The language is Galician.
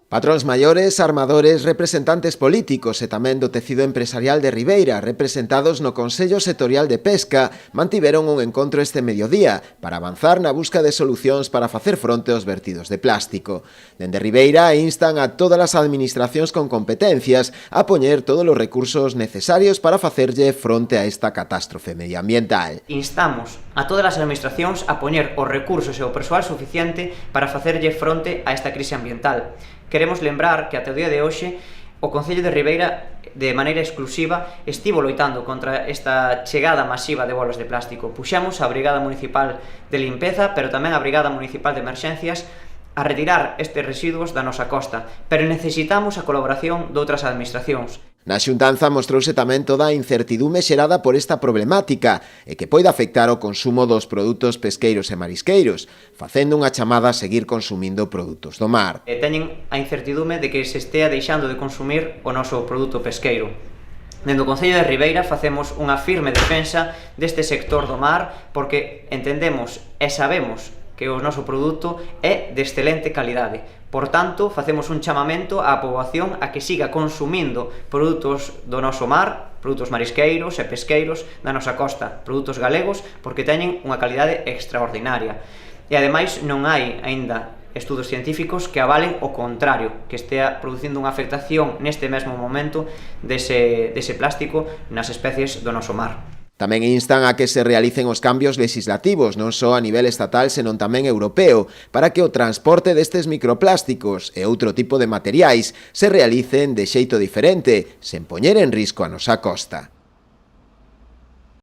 Patróns maiores, armadores, representantes políticos e tamén do tecido empresarial de Ribeira, representados no Consello Sectorial de Pesca, mantiveron un encontro este mediodía para avanzar na busca de solucións para facer fronte aos vertidos de plástico. Dende Ribeira instan a todas as administracións con competencias a poñer todos os recursos necesarios para facerlle fronte a esta catástrofe medioambiental. Instamos a todas as administracións a poñer os recursos e o persoal suficiente para facerlle fronte a esta crise ambiental. Queremos lembrar que até o día de hoxe o Concello de Ribeira, de maneira exclusiva, estivo loitando contra esta chegada masiva de bolas de plástico. Puxemos a Brigada Municipal de Limpeza, pero tamén a Brigada Municipal de Emerxencias, a retirar estes residuos da nosa costa, pero necesitamos a colaboración de outras administracións. Na xuntanza mostrouse tamén toda a incertidume xerada por esta problemática e que poida afectar o consumo dos produtos pesqueiros e marisqueiros, facendo unha chamada a seguir consumindo produtos do mar. Teñen a incertidume de que se estea deixando de consumir o noso produto pesqueiro. Dende o Concello de Ribeira facemos unha firme defensa deste sector do mar porque entendemos e sabemos que o noso produto é de excelente calidade. Por tanto, facemos un chamamento á poboación a que siga consumindo produtos do noso mar, produtos marisqueiros e pesqueiros da nosa costa, produtos galegos, porque teñen unha calidade extraordinaria. E ademais non hai aínda estudos científicos que avalen o contrario, que estea producindo unha afectación neste mesmo momento dese plástico nas especies do noso mar. Tamén instan a que se realicen os cambios legislativos, non só a nivel estatal, senón tamén europeo, para que o transporte destes microplásticos e outro tipo de materiais se realicen de xeito diferente, sen poñer en risco a nosa costa.